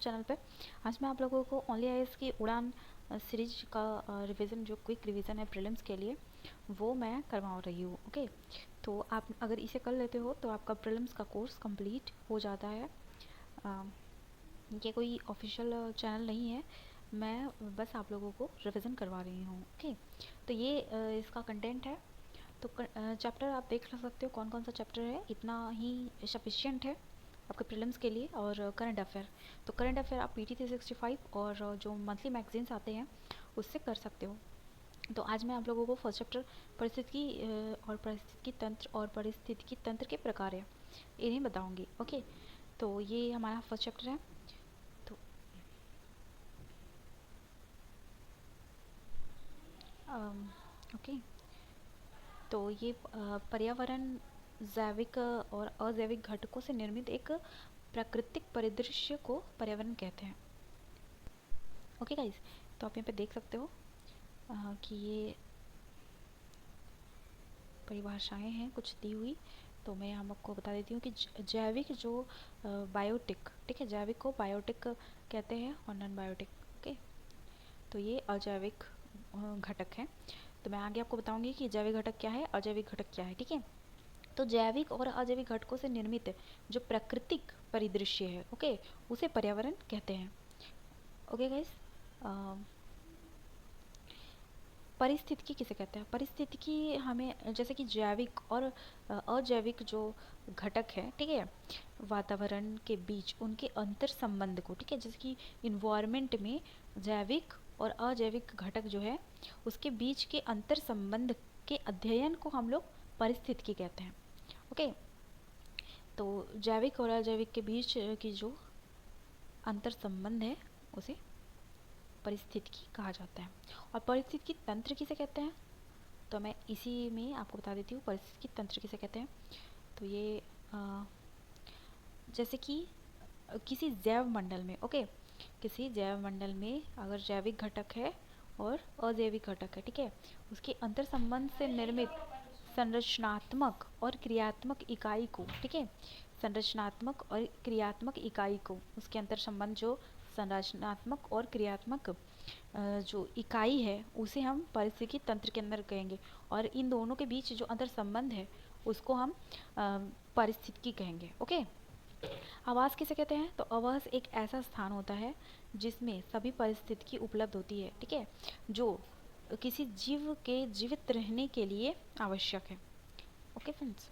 Channel पे। आज मैं आप लोगों को ओनली आईएएस की उड़ान सीरीज का रिवीजन, जो क्विक रिवीजन है प्रीलिम्स के लिए, वो मैं करवा रही हूँ। ओके, तो आप अगर इसे कर लेते हो तो आपका प्रीलिम्स का कोर्स कंप्लीट हो जाता है। ये कोई ऑफिशियल चैनल नहीं है, मैं बस आप लोगों को रिवीजन करवा रही हूँ। ओके, तो ये इसका कंटेंट है। तो चैप्टर आप देख सकते हो कौन कौन सा चैप्टर है, इतना ही सफिशिएंट है आपके प्रीलिम्स के लिए। और करंट अफेयर, तो करंट अफेयर आप पीटी 365 और जो मंथली मैगजीन्स आते हैं उससे कर सकते हो। तो आज मैं आप लोगों को फर्स्ट चैप्टर परिस्थितिकी तंत्र के प्रकार है, इन्हें बताऊंगी। ओके, तो ये हमारा फर्स्ट चैप्टर है। तो ओके, तो ये पर्यावरण जैविक और अजैविक घटकों से निर्मित एक प्राकृतिक परिदृश्य को पर्यावरण कहते हैं। ओके गाइस, तो आप यहाँ पे देख सकते हो कि ये परिभाषाएं हैं कुछ दी हुई। तो मैं हम आपको बता देती हूँ कि जैविक जो बायोटिक, ठीक है, जैविक को बायोटिक कहते हैं और नॉन बायोटिक। ओके, तो ये अजैविक घटक हैं। तो मैं आगे आपको बताऊंगी कि जैविक घटक क्या है, अजैविक घटक क्या है। ठीक है, तो जैविक और अजैविक घटकों से निर्मित जो प्राकृतिक परिदृश्य है, ओके, उसे पर्यावरण कहते हैं। ओके गाइस, परिस्थितिकी किसे कहते हैं? परिस्थितिकी हमें जैसे कि जैविक और अजैविक जो घटक है, ठीक है, वातावरण के बीच उनके अंतर संबंध को, ठीक है, जैसे कि इन्वायरमेंट में जैविक और अजैविक घटक जो है उसके बीच के अंतर संबंध के अध्ययन को हम लोग परिस्थितिकी कहते हैं। ओके, तो जैविक और अजैविक के बीच की जो अंतर संबंध है उसे परिस्थितिकी कहा जाता है। और परिस्थितिकी तंत्र किसे कहते हैं? तो मैं इसी में आपको बता देती हूँ परिस्थितिकी तंत्र किसे कहते हैं। तो ये जैसे कि किसी जैव मंडल में, ओके, किसी जैव मंडल में अगर जैविक घटक है और अजैविक घटक है, ठीक है, उसके अंतर संबंध से निर्मित संरचनात्मक और क्रियात्मक इकाई को, ठीक है, संरचनात्मक और क्रियात्मक इकाई को, उसके अंतर संबंध जो संरचनात्मक और क्रियात्मक जो इकाई है उसे हम परिस्थितिकी तंत्र के अंदर कहेंगे। और इन दोनों के बीच जो अंतर संबंध है उसको हम परिस्थितिकी कहेंगे। ओके, आवास किसे कहते हैं? तो आवास एक ऐसा स्थान होता है जिसमें सभी परिस्थितिकी उपलब्ध होती है, ठीक है, जो किसी जीव के जीवित रहने के लिए आवश्यक है। ओके फ्रेंड्स,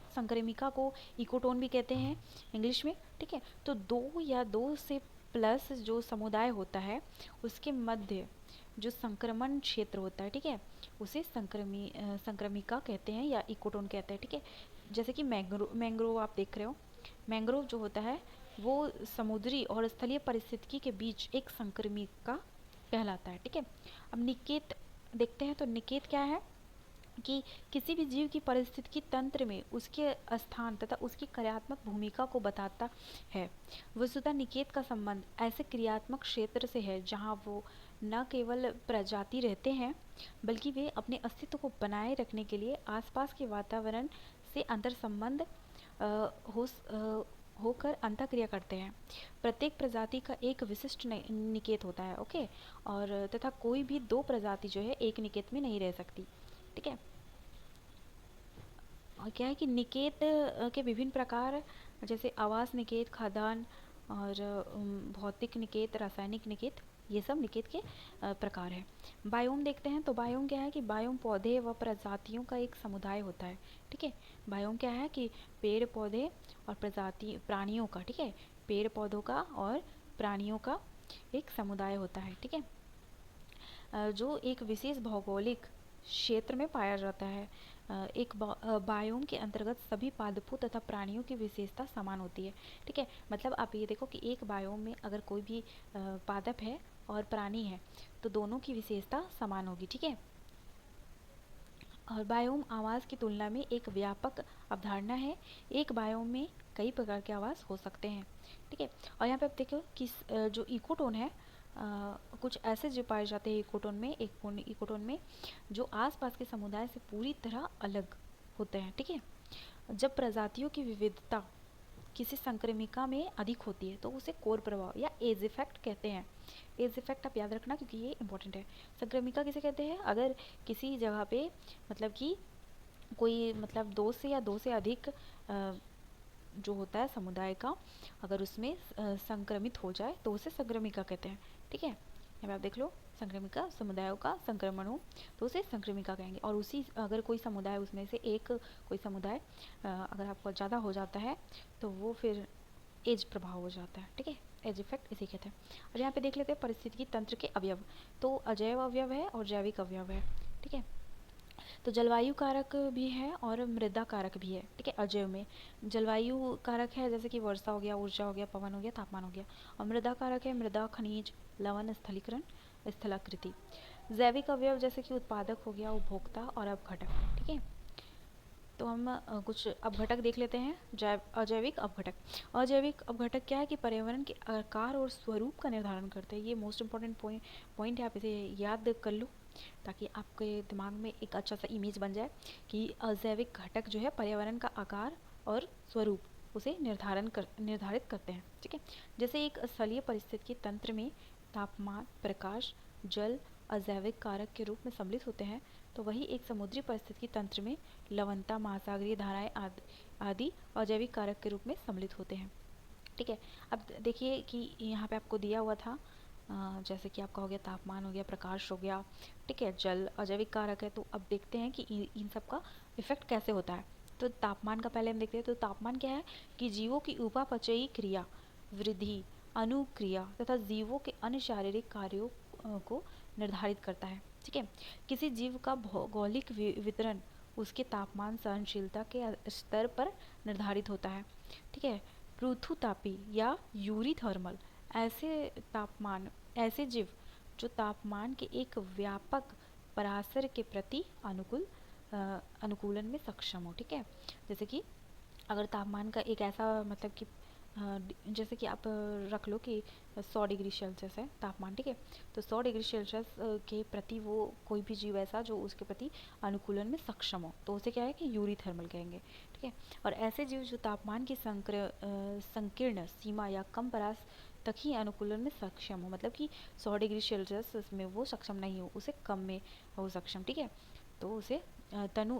संक्रमिका को इकोटोन भी कहते हैं इंग्लिश में, ठीक है। तो दो या दो से प्लस जो समुदाय होता है उसके मध्य जो संक्रमण क्षेत्र होता है, ठीक है, उसे संक्रमिका कहते हैं या इकोटोन कहते हैं, ठीक है। जैसे कि मैंग्रोव आप देख रहे हो, मैंग्रोव जो होता है वो समुद्री और स्थलीय परिस्थितिकी के बीच एक संक्रमिका कहलाता है, ठीक है। अब निकेत देखते हैं, तो निकेत क्या है कि किसी भी जीव की पारिस्थितिकी तंत्र में उसके स्थान तथा उसकी क्रियात्मक भूमिका को बताता है। वस्तुतः निकेत का संबंध ऐसे क्रियात्मक क्षेत्र से है जहाँ वो न केवल प्रजाति रहते हैं बल्कि वे अपने अस्तित्व को बनाए रखने के लिए आसपास के वातावरण से अंतर संबंध होकर अंतःक्रिया करते हैं। प्रत्येक प्रजाति का एक विशिष्ट निकेत होता है, ओके, और तथा कोई भी दो प्रजाति जो है एक निकेत में नहीं रह सकती, ठीक है। और क्या है कि निकेत के विभिन्न प्रकार, जैसे आवास निकेत, खाद्यान्न और भौतिक निकेत, रासायनिक निकेत, ये सब निकेत के प्रकार है। बायोम देखते हैं, तो बायोम क्या है कि बायोम पौधे व प्रजातियों का एक समुदाय होता है, ठीक है। बायोम क्या है कि पेड़ पौधे और प्रजाति प्राणियों का, ठीक है, पेड़ पौधों का और प्राणियों का एक समुदाय होता है, ठीक है, जो एक विशेष भौगोलिक क्षेत्र में पाया जाता है। एक बायोम के अंतर्गत सभी पादपों तथा प्राणियों की विशेषता समान होती है, ठीक है। मतलब आप ये देखो कि एक बायोम में अगर कोई भी पादप है और प्राणी है तो दोनों की विशेषता समान होगी, ठीक है। और बायोम आवास की तुलना में एक व्यापक अवधारणा है। एक बायोम में कई प्रकार के आवास हो सकते हैं, ठीक है। और यहाँ पे आप देखो कि जो इकोटोन है, कुछ ऐसे जीव पाए जाते हैं इकोटोन में जो आसपास के समुदाय से पूरी तरह अलग होते हैं, ठीक है। जब प्रजातियों की विविधता किसी संक्रमिका में अधिक होती है तो उसे कोर प्रभाव या एज इफेक्ट कहते हैं। एज इफेक्ट आप याद रखना क्योंकि ये इंपॉर्टेंट है। संक्रमिका किसे कहते हैं? अगर किसी जगह पे मतलब कि कोई मतलब दो से अधिक जो होता है समुदाय का, अगर उसमें संक्रमित हो जाए तो उसे संक्रमिका कहते हैं। ठीक है, यहाँ पे आप देख लो, संक्रमिका समुदायों का संक्रमण हो तो उसे संक्रमिका कहेंगे। और उसी अगर कोई समुदाय उसमें से एक कोई समुदाय अगर आपको ज़्यादा हो जाता है तो वो फिर एज प्रभाव हो जाता है। ठीक है, एज इफेक्ट इसे कहते हैं। और यहाँ पे देख लेते हैं पारिस्थितिकी तंत्र के अवयव। तो अजैव अवयव है और जैविक अवयव है। ठीक है, तो जलवायु कारक भी है और मृदा कारक भी है। ठीक है, अजैव में जलवायु कारक है जैसे कि वर्षा हो गया, ऊर्जा हो गया, पवन हो गया, तापमान हो गया। और मृदा कारक है मृदा, खनिज, लवण, स्थलीकरण, स्थलाकृति। जैविक अवयव जैसे कि उत्पादक हो गया, उपभोक्ता और अपघटक। ठीक है, तो हम कुछ अपघटक देख लेते हैं। अजैविक अपघटक। अजैविक अपघटक क्या है कि पर्यावरण के आकार और स्वरूप का निर्धारण करते हैं। ये मोस्ट इंपॉर्टेंट पॉइंट है, आप इसे याद कर लो ताकि आपके दिमाग में एक अच्छा सा इमेज बन जाए कि अजैविक घटक जो है पर्यावरण का आकार और स्वरूप उसे निर्धारित करते हैं। ठीक है, जैसे एक स्थलीय परिस्थितिकी तंत्र में तापमान, प्रकाश, जल अजैविक कारक के रूप में सम्मिलित होते हैं, तो वही एक समुद्री परिस्थितिकी तंत्र में लवणता, महासागरीय धाराएं आदि अजैविक कारक के रूप में सम्मिलित होते हैं। ठीक है, अब देखिए कि यहाँ पे आपको दिया हुआ था जैसे कि आपका हो गया तापमान, हो गया प्रकाश, हो गया, ठीक है, जल अजैविक कारक है। तो अब देखते हैं कि इन सब का इफेक्ट कैसे होता है। तो तापमान का पहले हम देखते हैं। तो तापमान क्या है कि जीवों की उपापचयी क्रिया, वृद्धि, अनुक्रिया तथा जीवों के अन्य शारीरिक कार्यों को निर्धारित करता है। ठीक है, किसी जीव का भौगोलिक वितरण उसके तापमान सहनशीलता के स्तर पर निर्धारित होता है। ठीक है, पृथुतापी या यूरी थर्मल ऐसे जीव जो तापमान के एक व्यापक परासर के प्रति अनुकूलन में सक्षम हो। ठीक है, जैसे कि अगर तापमान का एक ऐसा मतलब कि जैसे कि आप रख लो कि 100 डिग्री सेल्सियस है तापमान। ठीक है, तो 100 डिग्री सेल्सियस के प्रति वो कोई भी जीव ऐसा जो उसके प्रति अनुकूलन में सक्षम हो तो उसे क्या है कि यूरी थर्मल कहेंगे। ठीक है, और ऐसे जीव जो तापमान की संकीर्ण सीमा या कम परास तक ही अनुकूलन में सक्षम हो, मतलब कि 100 डिग्री सेल्सियस में वो सक्षम नहीं हो, उसे कम में हो सक्षम। ठीक है, तो उसे तनु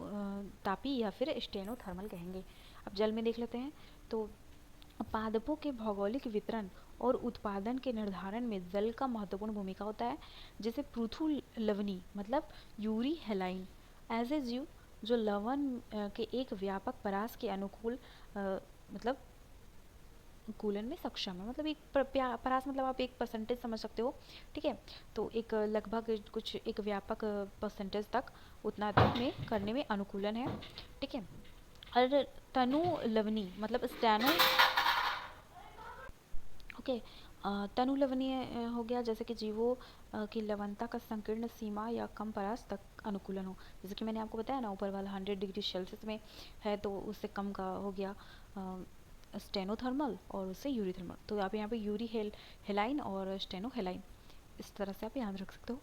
तापी या फिर स्टेनोथर्मल कहेंगे। अब जल में देख लेते हैं। तो पादपों के भौगोलिक वितरण और उत्पादन के निर्धारण में जल का महत्वपूर्ण भूमिका होता है। जैसे पृथु लवणी मतलब यूरी हेलाइन ऐसे जीव जो लवण के एक व्यापक परास के अनुकूल मतलब कूलन में सक्षम है। मतलब एक परास मतलब आप एक परसेंटेज समझ सकते हो। ठीक है, तो एक लगभग कुछ एक व्यापक परसेंटेज तक उतना तक में करने में अनुकूलन है। ठीक है, और तनु लवणी मतलब स्टेनो ओके तनु लवणीय हो गया जैसे कि जीवों की लवणता का संकीर्ण सीमा या कम परास तक अनुकूलन हो। जैसे कि मैंने आपको बताया ना ऊपर वाला 100 डिग्री सेल्सियस में है तो उससे कम का हो गया स्टेनोथर्मल और उससे यूरी थर्मल। तो आप यहाँ पे यूरी हेलाइन और स्टेनो हेलाइन इस तरह से आप याद रख सकते हो।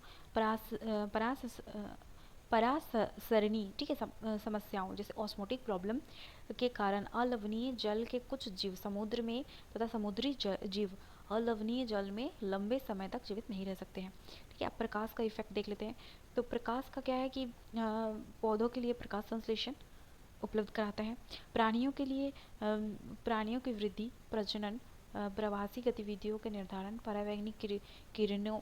परासरणी ठीक है समस्याओं जैसे ऑस्मोटिक प्रॉब्लम के कारण अलवणीय जल के कुछ जीव समुद्र में तथा समुद्री जीव अलवणीय जल में लंबे समय तक जीवित नहीं रह सकते हैं। ठीक है, अब प्रकाश का इफेक्ट देख लेते हैं। तो प्रकाश का क्या है कि पौधों के लिए प्रकाश संश्लेषण उपलब्ध कराता है। प्राणियों की वृद्धि, प्रजनन, प्रवासी गतिविधियों के निर्धारण, परावैंगिक किरणों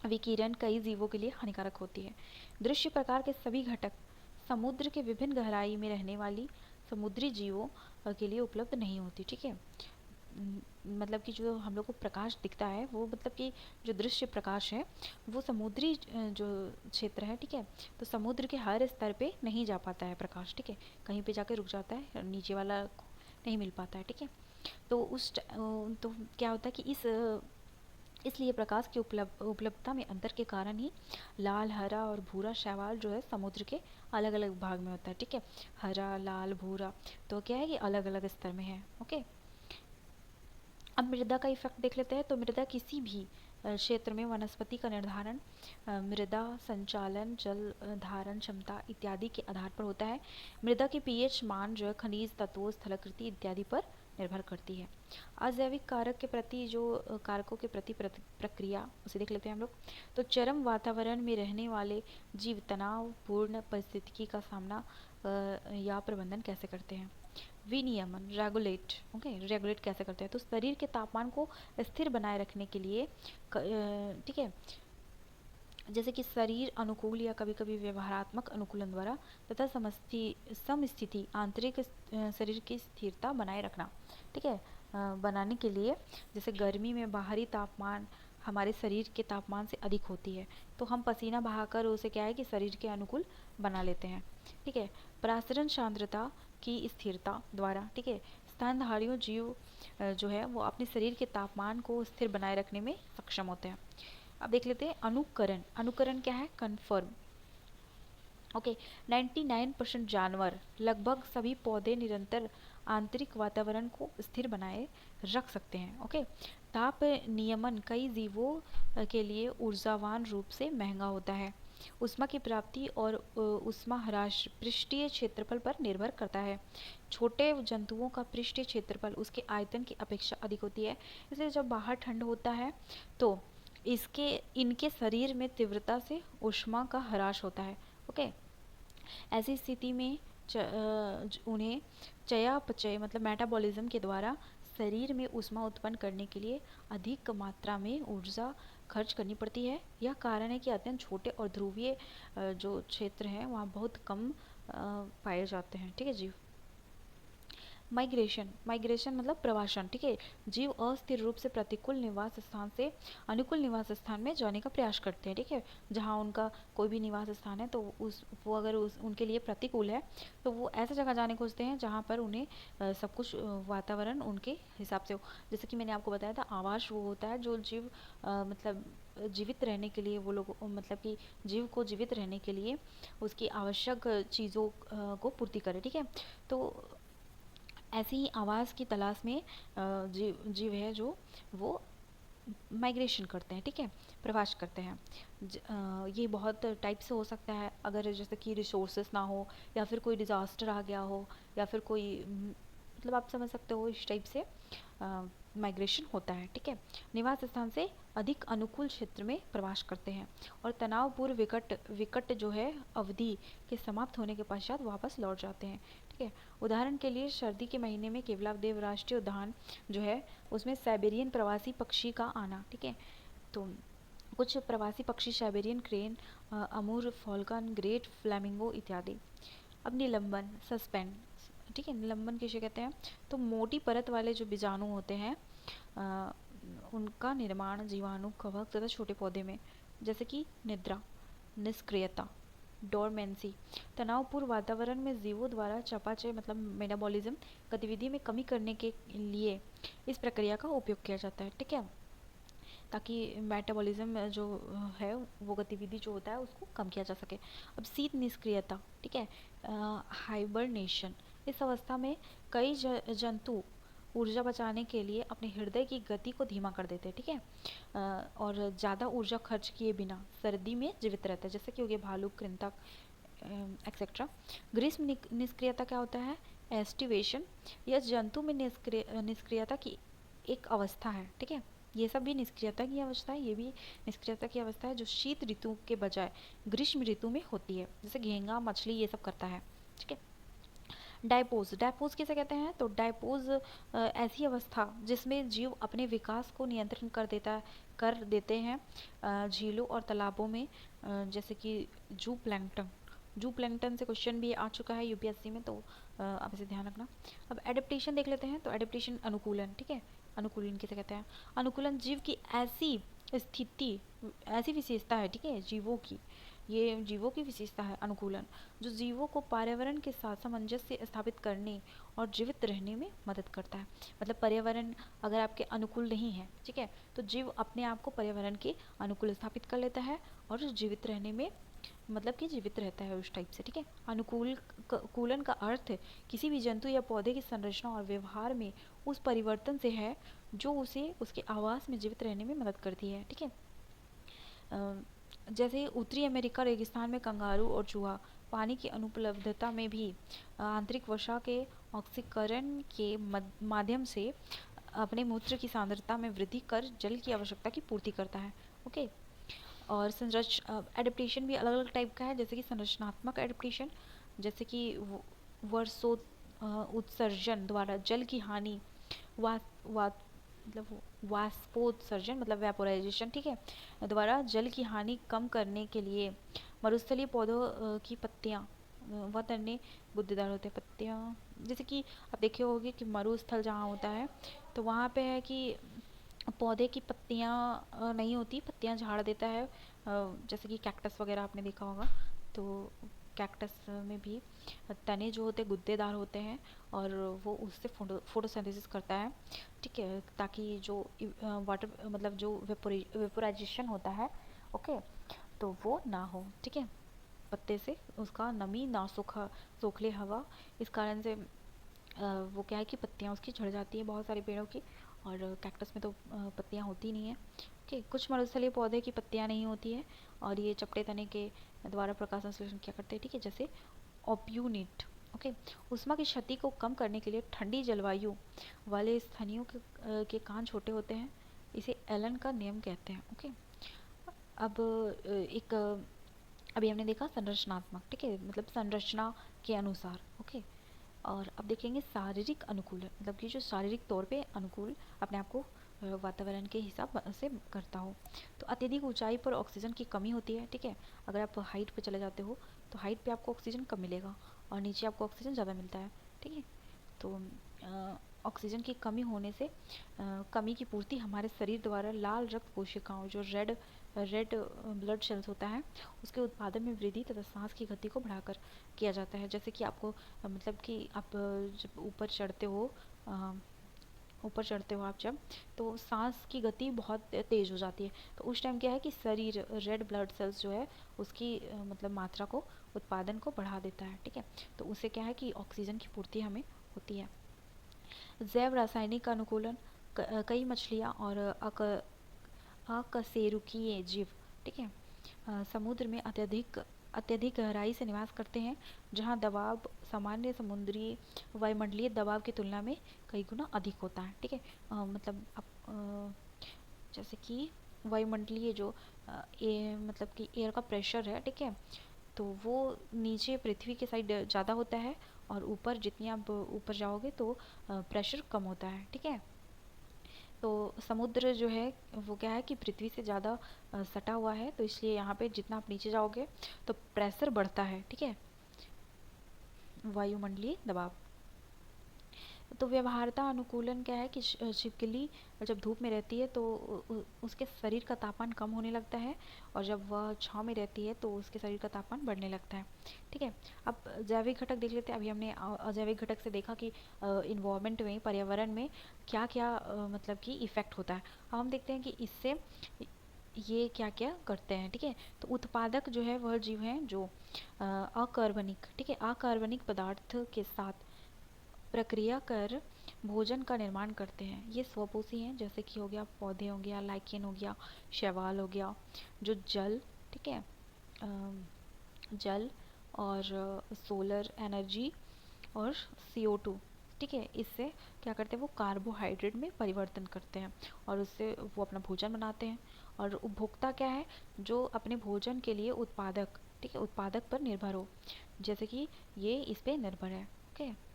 विकिरण कई जीवों के लिए हानिकारक होती है। दृश्य प्रकार के सभी घटक समुद्र के विभिन्न गहराई में रहने वाली समुद्री जीवों के लिए उपलब्ध नहीं होती। ठीक है, मतलब कि जो हम लोग को प्रकाश दिखता है वो मतलब कि जो दृश्य प्रकाश है वो समुद्री जो क्षेत्र है। ठीक है, तो समुद्र के हर स्तर पे नहीं जा पाता है प्रकाश। ठीक है, कहीं पे जाके रुक जाता है, नीचे वाला को नहीं मिल पाता है। ठीक है, तो तो क्या होता है कि इसलिए प्रकाश की उपलब्धता में अंतर के कारण ही लाल, हरा और भूरा शैवाल जो है समुद्र के अलग अलग भाग में होता है। ठीक है, हरा, लाल, भूरा तो क्या है कि अलग अलग स्तर में है। ओके, अब मृदा का इफेक्ट देख लेते हैं। तो मृदा किसी भी क्षेत्र में वनस्पति का निर्धारण मृदा संचालन, जल धारण क्षमता इत्यादि के आधार पर होता है। मृदा के पीएच मान जो है खनिज तत्वों, स्थलाकृति इत्यादि पर निर्भर करती है। अजैविक कारक के प्रति जो कारकों के प्रति प्रक्रिया उसे देख लेते हैं हम लोग। तो चरम वातावरण में रहने वाले जीव तनाव पूर्ण परिस्थिति का सामना या प्रबंधन कैसे करते हैं। विनियमन, रेगुलेट, ओके, रेगुलेट कैसे करते हैं। तो शरीर के तापमान को स्थिर बनाए रखने के लिए ठीक है, जैसे कि शरीर अनुकूल या कभी कभी व्यवहारात्मक अनुकूलन द्वारा तथा समस्थिति आंतरिक शरीर की स्थिरता बनाए रखना, ठीक है, बनाने के लिए। जैसे गर्मी में बाहरी तापमान हमारे शरीर के तापमान से अधिक होती है, तो हम पसीना बहाकर उसे क्या है कि शरीर के अनुकूल बना लेते हैं, ठीक है। प्रासरण सांद्रता की स्थिरता द्वारा, ठीक है, स्तनधारियों जीव जो है वो अपने शरीर के तापमान को स्थिर बनाए रखने में सक्षम होते हैं। अब देख लेते हैं अनुकरण। अनुकरण क्या है? Confirm, okay. 99% जानवर, लगभग सभी पौधे निरंतर आंतरिक वातावरण को स्थिर बनाए रख सकते हैं, ओके। ताप नियमन कई जीवों के लिए ऊर्जावान रूप से महंगा होता है। ऊष्मा की प्राप्ति और ऊष्मा ह्रास पृष्ठीय क्षेत्रफल पर निर्भर करता है। छोटे जंतुओं का पृष्ठीय क्षेत्रफल उसके आयतन की अपेक्षा अधिक होती है, इसलिए जब बाहर ठंड होता है तो इनके शरीर में तीव्रता से ऊष्मा का ह्रास होता है, ओके। ऐसी स्थिति में उन्हें चयापचय मतलब मेटाबॉलिज्म के द्वारा शरीर में ऊष्मा उत्पन्न करने के लिए अधिक मात्रा में ऊर्जा खर्च करनी पड़ती है। यह कारण है कि अत्यंत छोटे और ध्रुवीय जो क्षेत्र हैं वहाँ बहुत कम पाए जाते हैं, ठीक है जीव। माइग्रेशन, माइग्रेशन मतलब प्रवासन, ठीक है। जीव अस्थिर रूप से प्रतिकूल निवास स्थान से अनुकूल निवास स्थान में जाने का प्रयास करते हैं, ठीक है। जहाँ उनका कोई भी निवास स्थान है तो वो अगर उनके लिए प्रतिकूल है तो वो ऐसे जगह जाने खोजते हैं जहाँ पर उन्हें सब कुछ वातावरण उनके हिसाब से हो। जैसे कि मैंने आपको बताया था, आवास वो होता है जो जीव मतलब जीवित रहने के लिए वो लोग मतलब कि जीव को जीवित रहने के लिए उसकी आवश्यक चीज़ों को पूर्ति करे, ठीक है। तो ऐसे ही आवास की तलाश में जीव है जो वो माइग्रेशन करते हैं, ठीक है, प्रवास करते हैं। ये बहुत टाइप से हो सकता है, अगर जैसे कि रिसोर्सेस ना हो या फिर कोई डिज़ास्टर आ गया हो या फिर कोई मतलब आप समझ सकते हो इस टाइप से माइग्रेशन होता है, ठीक है। निवास स्थान से अधिक अनुकूल क्षेत्र में प्रवास करते हैं और तनावपूर्ण विकट जो है अवधि के समाप्त होने के पश्चात वापस लौट जाते हैं, ठीक है। उदाहरण के लिए सर्दी के महीने में केवलादेव राष्ट्रीय उद्यान जो है उसमें साइबेरियन प्रवासी पक्षी का आना, ठीक है। तो कुछ प्रवासी पक्षी Siberian crane, Amur falcon, great flamingo इत्यादि। अब निलंबन, सस्पेंड, ठीक है, निलंबन किसे कहते हैं? तो मोटी परत वाले जो बीजाणु होते हैं उनका निर्माण जीवाणु, कवक तथा छोटे पौधे में, जैसे कि निद्रा, निष्क्रियता, डोरमेंसी। तनावपूर्ण वातावरण में जीवों द्वारा चयापचय मतलब मेटाबॉलिज्म गतिविधि में कमी करने के लिए इस प्रक्रिया का उपयोग किया जाता है, ठीक है, ताकि मेटाबॉलिज्म जो है वो गतिविधि जो होता है उसको कम किया जा सके। अब शीत निष्क्रियता, ठीक है, हाइबरनेशन। इस अवस्था में कई जंतु ऊर्जा बचाने के लिए अपने हृदय की गति को धीमा कर देते हैं, ठीक है, और ज़्यादा ऊर्जा खर्च किए बिना सर्दी में जीवित रहते हैं, जैसे कि हो गया भालू, कृंतक एक्सेट्रा। ग्रीष्म निष्क्रियता क्या होता है? एस्टिवेशन। यह जंतु में निष्क्रियता की एक अवस्था है, ठीक है। ये सब भी निष्क्रियता की अवस्था है, ये भी निष्क्रियता की अवस्था है जो शीत ऋतु के बजाय ग्रीष्म ऋतु में होती है, जैसे घेंगा, मछली ये सब करता है, ठीक है। डायपोज, डायपोज किसे कहते हैं? तो डायपोज ऐसी अवस्था जिसमें जीव अपने विकास को नियंत्रण कर देते हैं झीलों और तालाबों में, जैसे कि जू प्लैंकटन। जू प्लैंकटन से क्वेश्चन भी आ चुका है यूपीएससी में, तो आप इसे ध्यान रखना। अब एडेप्टेशन देख लेते हैं। तो एडेप्टेशन अनुकूलन, ठीक है, अनुकूलन किसे कहते हैं? अनुकूलन जीव की ऐसी स्थिति, ऐसी विशेषता है, ठीक है, जीवों की, ये जीवों की विशेषता है अनुकूलन, जो जीवों को पर्यावरण के साथ सामंजस्य स्थापित करने और जीवित रहने में मदद करता है। मतलब पर्यावरण अगर आपके अनुकूल नहीं है, ठीक है, तो जीव अपने आप को पर्यावरण के अनुकूल स्थापित कर लेता है और जीवित रहने में मतलब कि जीवित रहता है उस टाइप से, ठीक है। कूलन का अर्थ किसी भी जंतु या पौधे की संरचना और व्यवहार में उस परिवर्तन से है जो उसे उसके आवास में जीवित रहने में मदद करती है, ठीक है। जैसे उत्तरी अमेरिका रेगिस्तान में कंगारू और चूहा पानी की अनुपलब्धता में भी आंतरिक वसा के ऑक्सीकरण के माध्यम से अपने मूत्र की सांद्रता में वृद्धि कर जल की आवश्यकता की पूर्ति करता है। ओके। और एडेप्टेशन भी अलग अलग टाइप का है, जैसे कि संरचनात्मक एडेप्टेशन, जैसे कि वर्षो उत्सर्जन द्वारा जल की हानि, वा, वा, मतलब वाष्पोत्सर्जन मतलब वेपोराइजेशन, ठीक है, द्वारा जल की हानि कम करने के लिए मरुस्थलीय पौधों की पत्तियां वह तन्ने गुद्देदार होते हैं। पत्तियां जैसे कि आप देखे होंगे कि मरुस्थल जहाँ होता है तो वहाँ पे है कि पौधे की पत्तियां नहीं होती, पत्तियां झाड़ देता है, जैसे कि कैक्टस वगैरह आपने देखा होगा। तो कैक्टस में भी तने जो होते हैं गुद्देदार होते हैं और वो उससे फोटोसिंथेसिस करता है, ठीक है, ताकि जो वाटर मतलब जो वेपोराइजेशन होता है, ओके, तो वो ना हो, ठीक है, पत्ते से उसका नमी ना सोखले हवा, इस कारण से वो क्या है कि पत्तियाँ उसकी झड़ जाती हैं बहुत सारे पेड़ों की, और कैक्टस में तो पत्तियाँ होती नहीं है। ओके, कुछ मरुस्थलीय पौधे की पत्तियाँ नहीं होती है और ये चपटे तने के द्वारा प्रकाश संश्लेषण क्या करते हैं, ठीक है, जैसे ओप्यूनिट। ओके। ऊष्मा की क्षति को कम करने के लिए ठंडी जलवायु वाले स्थानियों के कान छोटे होते हैं, इसे एलन का नियम कहते हैं। ओके। अब एक अभी हमने देखा संरचनात्मक, ठीक है, मतलब संरचना के अनुसार। ओके। और अब देखेंगे शारीरिक अनुकूलन, मतलब कि जो शारीरिक तौर पे अनुकूल अपने आप को वातावरण के हिसाब से करता हो। तो अत्यधिक ऊंचाई पर ऑक्सीजन की कमी होती है, ठीक है, अगर आप हाइट पे चले जाते हो तो हाइट पे आपको ऑक्सीजन कम मिलेगा और नीचे आपको ऑक्सीजन ज़्यादा मिलता है, ठीक है। तो ऑक्सीजन की कमी होने से कमी की पूर्ति हमारे शरीर द्वारा लाल रक्त कोशिकाओं जो रेड रेड ब्लड सेल्स होता है उसके उत्पादन में वृद्धि तथा सांस की गति को बढ़ाकर किया जाता है। जैसे कि आपको मतलब कि आप जब ऊपर चढ़ते हो आप जब, तो सांस की गति बहुत तेज़ हो जाती है, तो उस टाइम क्या है कि शरीर रेड ब्लड सेल्स जो है उसकी मतलब मात्रा को उत्पादन को बढ़ा देता है, ठीक है, तो उससे क्या है कि ऑक्सीजन की पूर्ति हमें होती है। जैव रासायनिक अनुकूलन, कई मछलियाँ और अकशेरुकीय जीव, ठीक है, समुद्र में अत्यधिक अत्यधिक गहराई से निवास करते हैं, जहाँ दबाव सामान्य समुद्री वायुमंडलीय दबाव की तुलना में कई गुना अधिक होता है, ठीक है। मतलब जैसे कि वायुमंडलीय जो मतलब कि एयर का प्रेशर है, ठीक है, तो वो नीचे पृथ्वी के साइड ज़्यादा होता है और ऊपर जितनी आप ऊपर जाओगे तो प्रेशर कम होता है, ठीक है। तो समुद्र जो है वो क्या है कि पृथ्वी से ज़्यादा सटा हुआ है, तो इसलिए यहाँ पे जितना आप नीचे जाओगे तो प्रेशर बढ़ता है, ठीक है, वायुमंडलीय दबाव। तो व्यवहारता अनुकूलन क्या है कि छिपकली जब धूप में रहती है तो उसके शरीर का तापमान कम होने लगता है और जब वह छाँव में रहती है तो उसके शरीर का तापमान बढ़ने लगता है, ठीक है। अब जैविक घटक देख लेते हैं। अभी हमने अजैविक घटक से देखा कि इन्वायरमेंट में, पर्यावरण में क्या क्या मतलब कि इफ़ेक्ट होता है। अब हम देखते हैं कि इससे ये क्या क्या करते हैं, ठीक है। तो उत्पादक जो है वह जीव हैं जो अकार्बनिक, ठीक है, अकार्बनिक पदार्थ के साथ प्रक्रिया कर भोजन का निर्माण करते हैं। ये स्वपोषी हैं, जैसे कि हो गया पौधे हो गया, लाइकेन हो गया, शैवाल हो गया, जो जल, ठीक है, जल और सोलर एनर्जी और CO2, ठीक है, इससे क्या करते हैं वो कार्बोहाइड्रेट में परिवर्तन करते हैं और उससे वो अपना भोजन बनाते हैं। और उपभोक्ता क्या है, जो अपने भोजन के लिए उत्पादक, ठीक है, उत्पादक पर निर्भर हो, जैसे कि ये इस पे निर्भर है। ओके।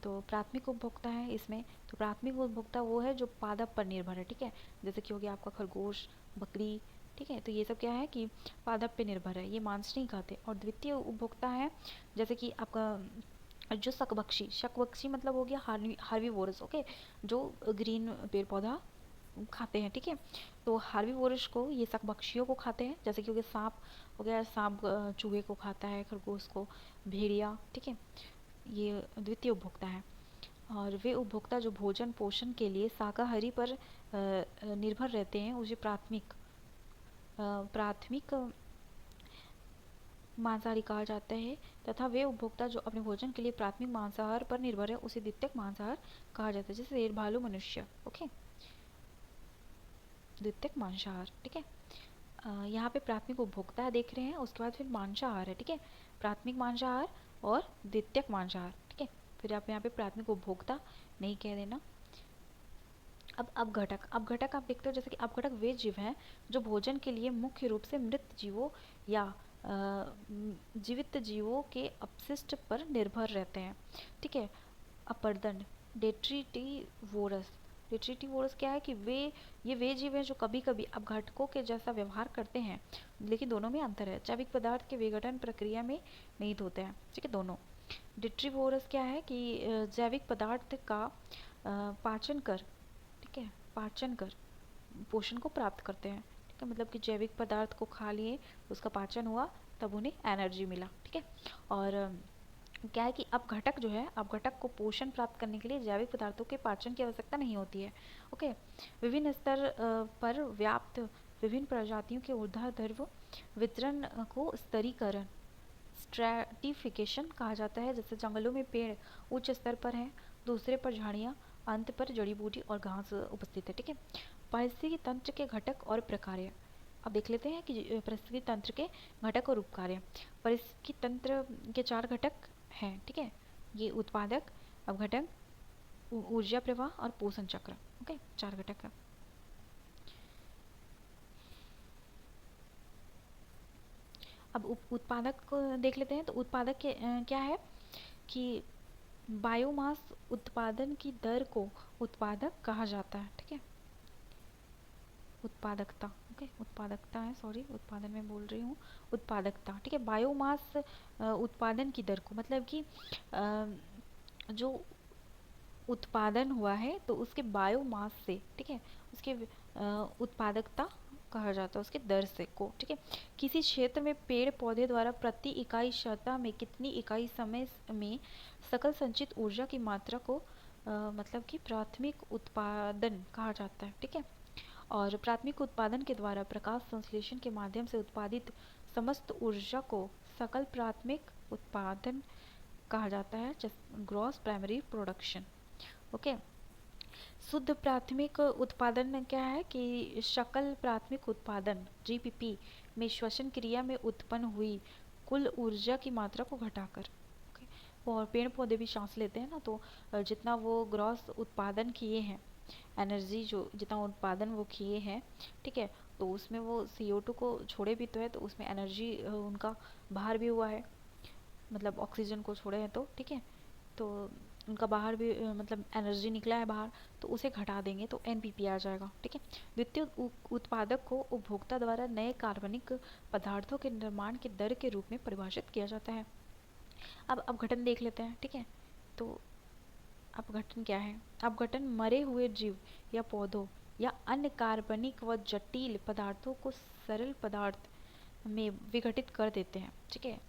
तो प्राथमिक उपभोक्ता है इसमें, तो प्राथमिक उपभोक्ता वो है जो पादप पर निर्भर है, ठीक है, जैसे कि हो गया आपका खरगोश, बकरी, ठीक है, तो ये सब क्या है कि पादप पे निर्भर है, ये मांस नहीं खाते। और द्वितीय उपभोक्ता है जैसे कि आपका जो शकभक्षी, शकभक्षी मतलब हो गया हार्वीवोरस, ओके, जो ग्रीन पेड़ पौधा खाते हैं, ठीक है। तो हार्वीवोरस को ये शकभक्षियों को खाते हैं, जैसे कि हो गया सांप, हो गया सांप चूहे को खाता है, खरगोश को, भेड़िया, ठीक है, ये द्वितीय उपभोक्ता है। और वे उपभोक्ता जो भोजन पोषण के लिए शाकाहारी पर निर्भर रहते हैं उसे प्राथमिक मांसाहारी कहा जाता है, तथा वे उपभोक्ता जो अपने भोजन के लिए प्राथमिक मांसाहार पर निर्भर है उसे द्वितीयक मांसाहार कहा जाता है, जैसे शेर, भालू, मनुष्य। ओके, द्वितीयक मांसाहार, ठीक है। यहाँ पे प्राथमिक उपभोक्ता देख रहे हैं, उसके बाद फिर मांसाहार है, ठीक है, प्राथमिक मांसाहार और द्वितीयक मांसाहार, ठीक है, फिर आप यहाँ पे प्राथमिक उपभोक्ता नहीं कह देना। अब अपघटक आप देखते हो जैसे कि अपघटक वे जीव हैं जो भोजन के लिए मुख्य रूप से मृत जीवों या जीवित जीवों के अपशिष्ट पर निर्भर रहते हैं। ठीक है। अपरदन डेट्रीटिवोरस। डेट्रीटिवोरस क्या है कि वे जीव हैं जो कभी कभी अपघटकों के जैसा व्यवहार करते हैं, लेकिन दोनों में अंतर है। जैविक पदार्थ के विघटन प्रक्रिया में निहित होते हैं। ठीक है, दोनों। डिट्रीवोरस क्या है कि जैविक पदार्थ का पाचन कर, ठीक है, पाचन कर पोषण को प्राप्त करते हैं। ठीक है, मतलब कि जैविक पदार्थ को खा लिए, उसका पाचन हुआ, तब उन्हें एनर्जी मिला। ठीक है। और क्या है कि अपघटक जो है, अपघटक को पोषण प्राप्त करने के लिए जैविक पदार्थों के पाचन की आवश्यकता नहीं होती है। ओके। विभिन्न स्तर पर व्याप्त विभिन्न प्रजातियों के ऊर्ध्वाधर वितरण को स्तरीकरण, स्ट्रैटिफिकेशन कहा जाता है। जैसे जंगलों में पेड़ उच्च स्तर पर हैं, दूसरे पर झाड़ियाँ, अंत पर जड़ी बूटी और घास उपस्थित है। ठीक है। पारिस्थितिकी तंत्र के घटक और प्रकार्य। अब देख लेते हैं कि पारिस्थितिकी तंत्र के घटक और उपकार्य। पारिस्थितिकी तंत्र के 4 घटक हैं। ठीक है। ये उत्पादक, अपघटन, ऊर्जा प्रवाह और पोषण चक्र। ओके, 4 घटक है। अब उत्पादक को देख लेते हैं। तो उत्पादक के क्या है कि बायोमास उत्पादन की दर को उत्पादक कहा जाता है। ठीक है, उत्पादकता। ओके, उत्पादकता है, सॉरी, उत्पादन में बोल रही हूँ, उत्पादकता। ठीक है, बायोमास उत्पादन की दर को, मतलब कि जो उत्पादन हुआ है तो उसके बायोमास से, ठीक है, उसके उत्पादकता कहा जाता है, उसके दर से को। ठीक है। किसी क्षेत्र में पेड़ पौधे द्वारा प्रति इकाई सतह में कितनी इकाई समय में सकल संचित ऊर्जा की मात्रा को मतलब कि प्राथमिक उत्पादन कहा जाता है। ठीक है। और प्राथमिक उत्पादन के द्वारा प्रकाश संश्लेषण के माध्यम से उत्पादित समस्त ऊर्जा को सकल प्राथमिक उत्पादन कहा जाता है, ग्रॉस प्राइमरी प्रोडक्शन। ओके। शुद्ध प्राथमिक उत्पादन क्या है कि सकल प्राथमिक उत्पादन जीपीपी में श्वसन क्रिया में उत्पन्न हुई कुल ऊर्जा की मात्रा को घटाकर। और पेड़ पौधे भी सांस लेते हैं ना, तो जितना वो ग्रॉस उत्पादन किए हैं, एनर्जी जो जितना उत्पादन वो किए हैं, ठीक है, तो उसमें वो CO2 को छोड़े भी तो है, तो उसमें एनर्जी उनका बाहर भी हुआ है, मतलब ऑक्सीजन को छोड़े हैं तो, ठीक है, तो उनका बाहर भी मतलब एनर्जी निकला है बाहर, तो उसे घटा देंगे तो NPP आ जाएगा। ठीक है। द्वितीय उत्पादक को उपभोक्ता द्वारा नए कार्बनिक पदार्थों के निर्माण की दर के रूप में परिभाषित किया जाता है। अब अपघटन देख लेते हैं। ठीक है, तो अपघटन क्या है? अपघटन मरे हुए जीव या पौधों या अन्य कार्बनिक व जटिल पदार्थों को सरल पदार्थ में विघटित कर देते हैं। ठीक है,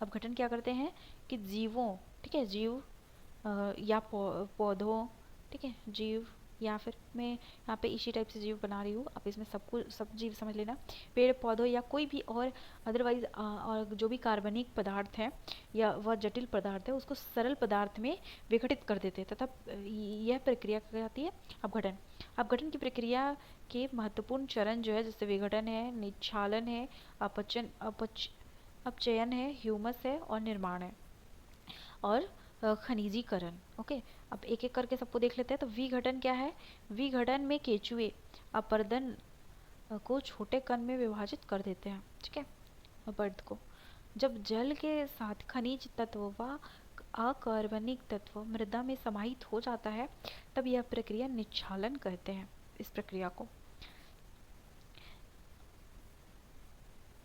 अपघटन क्या करते हैं कि जीवों, ठीक है, जीव या पौधों, ठीक है, जीव, या फिर मैं यहाँ पे इसी टाइप से जीव बना रही हूँ, आप इसमें सब जीव समझ लेना, पेड़ पौधों या कोई भी और अदरवाइज और जो भी कार्बनिक पदार्थ है या वह जटिल पदार्थ है उसको सरल पदार्थ में विघटित कर देते हैं, तथा यह प्रक्रिया कहलाती है अपघटन। अपघटन की प्रक्रिया के महत्वपूर्ण चरण जो है, जैसे विघटन है, निक्षालन है, अपचयन है, ह्यूमस है और निर्माण है, और खनिजीकरण। ओके, अब एक एक करके सबको देख लेते हैं। तो विघटन क्या है? विघटन में केचुए अपरदन को छोटे कण में विभाजित कर देते हैं। ठीक है, अपरद को। जब जल के साथ खनिज तत्व व अकार्बनिक तत्व मृदा में समाहित हो जाता है, तब यह प्रक्रिया निक्षालन कहते हैं, इस प्रक्रिया को।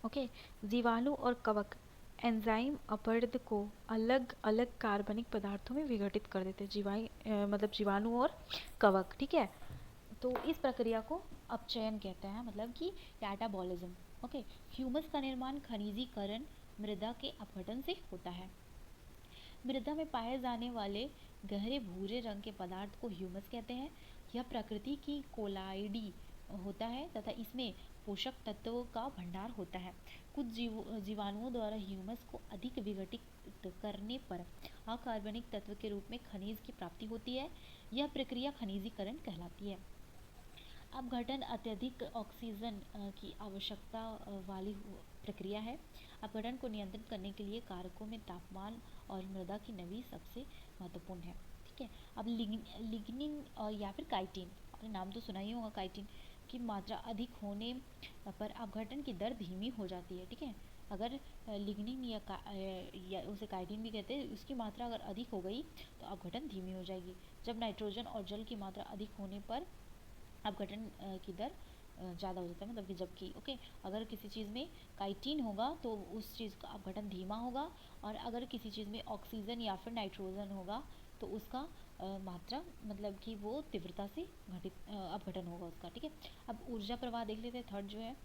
ओके, जीवाणु और कवक एंजाइम अपरद को अलग अलग कार्बनिक पदार्थों में विघटित कर देते हैं, मतलब जीवाणु और कवक। ठीक है, तो इस प्रक्रिया को अपचयन कहते हैं, मतलब कि कैटाबॉलिज्म। ओके, ह्यूमस का निर्माण खनिजीकरण मृदा के अपघटन से होता है। मृदा में पाए जाने वाले गहरे भूरे रंग के पदार्थ को ह्यूमस कहते हैं। यह प्रकृति की कोलाइडी होता है तथा इसमें पोषक तत्वों का भंडार होता है। कुछ जीवाणुओं द्वारा ह्यूमस को अधिक विघटित करने पर अकार्बनिक तत्व के रूप में खनिज की प्राप्ति होती है। यह प्रक्रिया खनिजीकरण कहलाती है। अपघटन अत्यधिक ऑक्सीजन की आवश्यकता वाली प्रक्रिया है। अपघटन को नियंत्रित करने के लिए कारकों में तापमान और मृदा की नमी सबसे महत्वपूर्ण है। ठीक है। अब लिग्निन और या फिर काइटिन, आपने नाम तो सुना ही होगा काइटिन की मात्रा अधिक होने पर अपघटन की दर धीमी हो जाती है। ठीक है। अगर लिग्निन या उसे काइटिन भी कहते हैं, उसकी मात्रा अगर अधिक हो गई तो अपघटन धीमी हो जाएगी। जब नाइट्रोजन और जल की मात्रा अधिक होने पर अपघटन की दर ज़्यादा हो जाता है, मतलब कि जबकि ओके अगर किसी चीज़ में काइटिन होगा तो उस चीज़ का अपघटन धीमा होगा, और अगर किसी चीज़ में ऑक्सीजन या फिर नाइट्रोजन होगा तो उसका मात्रा मतलब कि वो तीव्रता से घटित अपघटन होगा उसका। ठीक है। अब ऊर्जा प्रवाह देख लेते हैं, थर्ड जो है।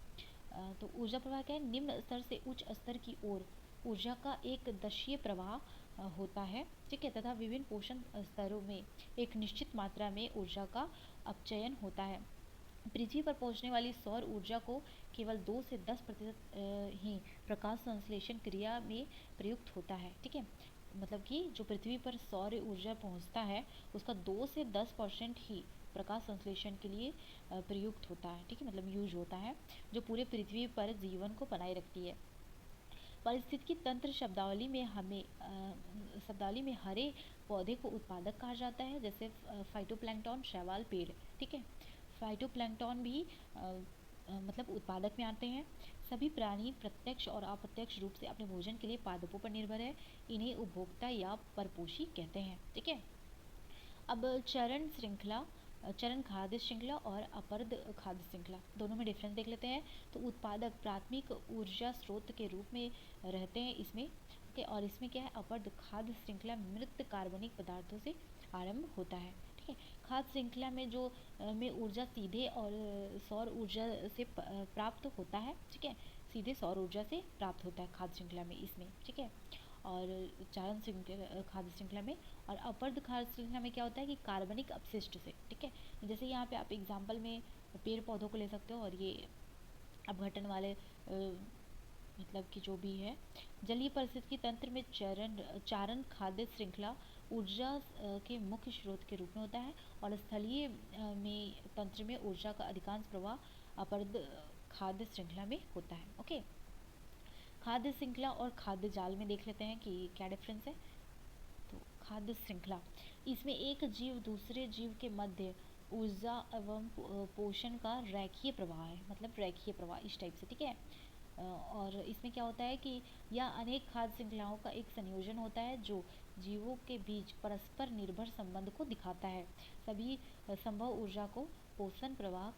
तो ऊर्जा प्रवाह क्या है? निम्न स्तर से उच्च स्तर की ओर ऊर्जा का एक दशीय प्रवाह होता है। ठीक है। तथा विभिन्न पोषण स्तरों में एक निश्चित मात्रा में ऊर्जा का अपचयन होता है। पृथ्वी पर पहुंचने वाली सौर ऊर्जा को केवल 2 से 10% ही प्रकाश संश्लेषण क्रिया में प्रयुक्त होता है। ठीक है। मतलब कि जो पृथ्वी पर सौर ऊर्जा पहुंचता है उसका 2 से 10% ही प्रकाश संश्लेषण के लिए प्रयुक्त होता है। ठीक है। मतलब यूज होता है, जो पूरे पृथ्वी पर जीवन को बनाए रखती है। पारिस्थितिकी तंत्र शब्दावली में हरे पौधे को उत्पादक कहा जाता है, जैसे फाइटोप्लैंक्टन, शैवाल, पेड़। ठीक है। फाइटोप्लैंक्टन भी मतलब उत्पादक में आते हैं। सभी प्राणी प्रत्यक्ष और अप्रत्यक्ष रूप से अपने भोजन के लिए पादपों पर निर्भर है। इन्हें उपभोक्ता या परपोषी कहते हैं। ठीक है। अब चरण खाद्य श्रृंखला और अपरद खाद्य श्रृंखला, दोनों में डिफरेंस देख लेते हैं। तो उत्पादक प्राथमिक ऊर्जा स्रोत के रूप में रहते हैं इसमें। ओके। और इसमें क्या है? अपरद खाद्य श्रृंखला मृत कार्बनिक पदार्थों से आरंभ होता है। ठीक है। खाद्य श्रृंखला में जो में ऊर्जा सीधे और सौर ऊर्जा से प्राप्त होता है। ठीक है। सीधे सौर ऊर्जा से प्राप्त होता है खाद्य श्रृंखला में इसमें। ठीक है। और चारण श्रृंखला खाद्य श्रृंखला में, और अपरद खाद्य श्रृंखला में क्या होता है कि कार्बनिक अपशिष्ट से। ठीक है। जैसे यहाँ पे आप एग्जाम्पल में पेड़ पौधों को ले सकते हो, और ये अपघटन वाले मतलब कि जो भी है। जलीय पारिस्थितिकी तंत्र में चारण खाद्य श्रृंखला ऊर्जा के मुख्य स्रोत के रूप में होता है, और स्थलीय में तंत्र में ऊर्जा का अधिकांश प्रवाह अपरद खाद्य श्रृंखला में होता है। ओके। खाद्य श्रृंखला और खाद्य जाल में देख लेते हैं कि क्या डिफरेंस है। तो खाद्य श्रृंखला, इसमें एक जीव दूसरे जीव के मध्य ऊर्जा एवं पोषण का रेखीय प्रवाह है, मतलब रेखीय प्रवाह इस टाइप से। ठीक है। और इसमें क्या होता है कि यह अनेक खाद्य श्रृंखलाओं का एक संयोजन होता है जो जीवों के बीच परस्पर निर्भर संबंध को दिखाता है। सभी संभव ऊर्जा को पोषण प्रवाह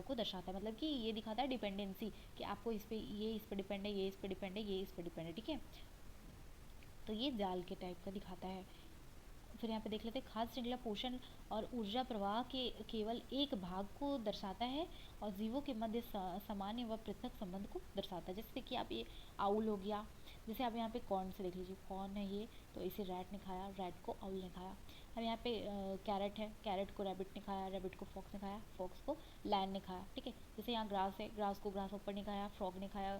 को दर्शाता है, मतलब कि ये दिखाता है डिपेंडेंसी, कि आपको इस पे ये इस पे डिपेंड है, ये इस पे डिपेंड है, ये इस पे डिपेंड है। ठीक है। तो ये जाल के टाइप का दिखाता है। फिर यहाँ पे देख लेते हैं, खाद्य श्रृंखला पोषण और ऊर्जा प्रवाह के केवल एक भाग को दर्शाता है और जीवों के मध्य सामान्य व पृथक संबंध को दर्शाता है। जैसे कि आप ये आउल हो गया, जैसे आप यहाँ पे कॉर्न से देख लीजिए, कॉर्न है ये, तो इसे रैट ने खाया, रैट को आउल ने खाया। अब यहाँ पे कैरेट है, कैरेट को रैबिट ने खाया, रैबिट को फॉक्स ने खाया, फॉक्स को लायन ने खाया। ठीक है। जैसे यहाँ ग्रास है, ग्रास को ग्रास ऊपर ने खाया, फ्रॉग ने खाया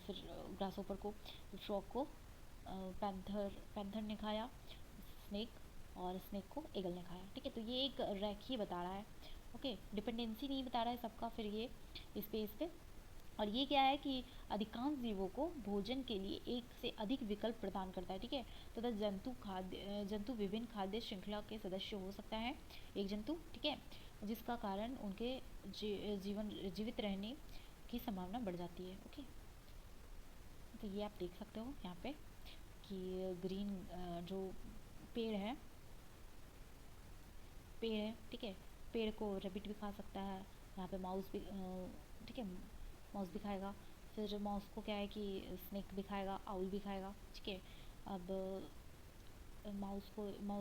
फिर ग्रास ऊपर को, फ्रॉग को पैंथर ने खाया, स्नेक, और स्नेक को ईगल ने खाया। ठीक है। तो ये एक रेखीय बता रहा है। ओके। डिपेंडेंसी नहीं बता रहा है सबका फिर ये स्पेस पे। और ये क्या है कि अधिकांश जीवों को भोजन के लिए एक से अधिक विकल्प प्रदान करता है। ठीक है। तथा जंतु विभिन्न खाद्य श्रृंखला के सदस्य हो सकता है एक जंतु। ठीक है। जिसका कारण उनके जीवित रहने की संभावना बढ़ जाती है। ओके। तो ये आप देख सकते हो यहाँ पे कि ग्रीन जो पेड़ है, ठीक है, पेड़ को रैबिट भी खा सकता है, यहाँ पे माउस भी ठीक है, माउस भी खाएगा। फिर माउस को क्या है कि स्नेक भी खाएगा, आउल भी खाएगा। ठीक है। अब माउस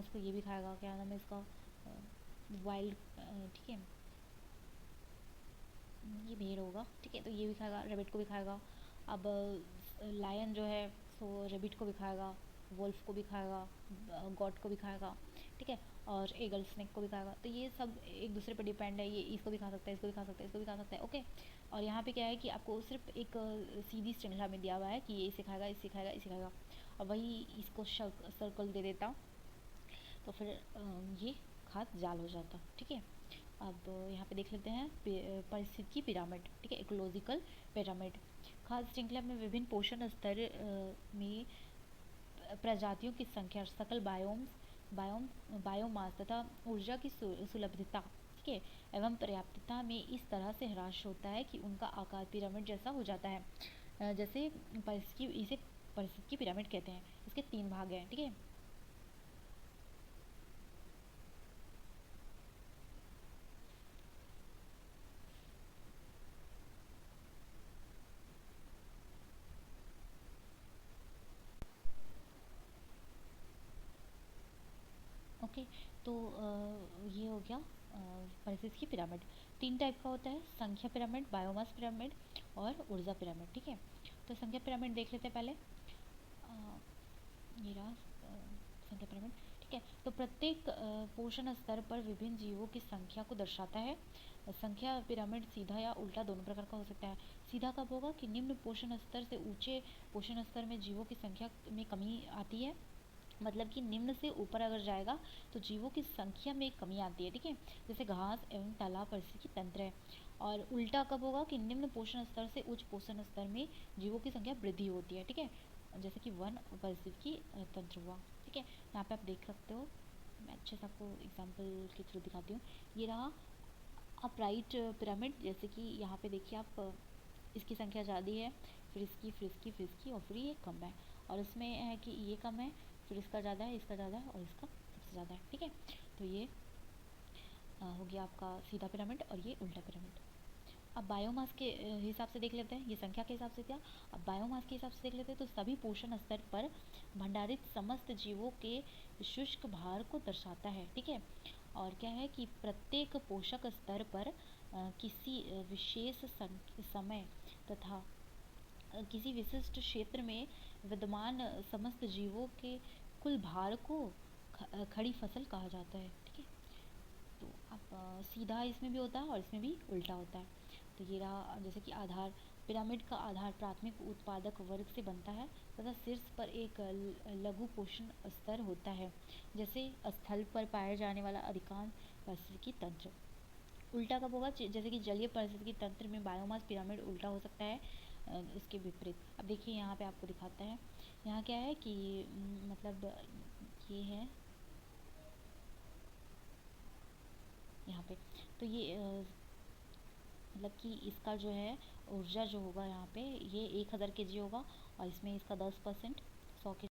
को ये भी खाएगा, क्या नाम है इसका, वाइल्ड, ठीक है, ये भेड़ होगा। ठीक है। तो ये भी खाएगा, रैबिट को भी खाएगा। अब लायन जो है सो रैबिट को भी खाएगा, वोल्फ को भी खाएगा, गॉट को भी खाएगा। ठीक है। और ईगल स्नेक को भी खाएगा। तो ये सब एक दूसरे पर डिपेंड है, ये इसको भी खा सकता है, इसको भी खा सकता है, इसको भी खा सकता है। ओके। और यहाँ पे क्या है कि आपको सिर्फ एक सीधी श्रृंखला में दिया हुआ है कि ये इसे खाएगा, इसे खाएगा, इसे खाएगा, और वही इसको सर्कल दे देता, तो फिर ये खाद जाल हो जाता। ठीक है। अब यहाँ पे देख लेते हैं पारिस्थितिकी पिरामिड। ठीक है। इकोलॉजिकल पिरामिड, खाद्य श्रृंखला में विभिन्न पोषण स्तर में प्रजातियों की संख्या, सकल बायोम बायोमास तथा ऊर्जा की सुलभता, ठीक है, एवं पर्याप्तता में इस तरह से ह्रास होता है कि उनका आकार पिरामिड जैसा हो जाता है। जैसे इसे परिस्थिति की पिरामिड कहते हैं। इसके 3 भाग हैं, ठीक है। ओके, तो ये हो गया परिस्थिति की पिरामिड। 3 टाइप का होता है, संख्या पिरामिड, बायोमास पिरामिड और ऊर्जा पिरामिड, ठीक है। तो संख्या पिरामिड देख लेते हैं पहले। ये रहा संख्या पिरामिड, ठीक है। तो प्रत्येक पोषण स्तर पर विभिन्न जीवों की संख्या को दर्शाता है। संख्या पिरामिड सीधा या उल्टा दोनों प्रकार का हो सकता है। सीधा कब होगा कि निम्न पोषण स्तर से ऊंचे पोषण स्तर में जीवों की संख्या में कमी आती है, मतलब कि निम्न से ऊपर अगर जाएगा तो जीवों की संख्या में कमी आती है, ठीक है। जैसे घास एवं तालाब पारिस्थितिकी तंत्र है। और उल्टा कब होगा कि निम्न पोषण स्तर से उच्च पोषण स्तर में जीवों की संख्या वृद्धि होती है, ठीक है। जैसे कि वन पारिस्थितिकी तंत्र हुआ, ठीक है। यहाँ पे आप देख सकते हो, मैं अच्छे से आपको एग्जाम्पल के थ्रू दिखाती हूँ। ये रहा अपराइट पिरामिड, जैसे कि यहाँ पे देखिए आप, इसकी संख्या ज़्यादा है, फिर इसकी और फिर ये कम है। और इसमें है कि ये कम है, फिर इसका ज़्यादा है, इसका ज़्यादा है और इसका सबसे ज़्यादा है, ठीक है। तो ये हो गया आपका सीधा पिरामिड और ये उल्टा पिरामिड। अब बायोमास के हिसाब से देख लेते हैं, ये संख्या के हिसाब से क्या। अब बायोमास के हिसाब से देख लेते हैं, तो सभी पोषण स्तर पर भंडारित समस्त जीवों के शुष्क भार को दर्शाता है, ठीक है। और क्या है कि प्रत्येक पोषक स्तर पर किसी विशेष समय तथा किसी विशिष्ट क्षेत्र में विद्यमान समस्त जीवों के कुल भार को खड़ी फसल कहा जाता है, ठीक है। तो अब सीधा इसमें भी होता है और इसमें भी उल्टा होता है। तो ये रहा, जैसे कि आधार पिरामिड का आधार प्राथमिक उत्पादक वर्ग से बनता है तथा शीर्ष पर एक लघु पोषण स्तर होता है, जैसे स्थल पर पाया जाने वाला अधिकांश पारिस्थितिकी तंत्र। उल्टा कब होगा, जैसे कि जलीय पारिस्थितिकी तंत्र में बायोमास पिरामिड उल्टा हो सकता है इसके विपरीत। अब देखिए यहाँ पे आपको दिखाता है, यहाँ क्या है कि मतलब ये है यहाँ पे, तो ये मतलब कि इसका जो है ऊर्जा जो होगा यहाँ पे, ये 1000 kg होगा और इसमें इसका 10%, 100 के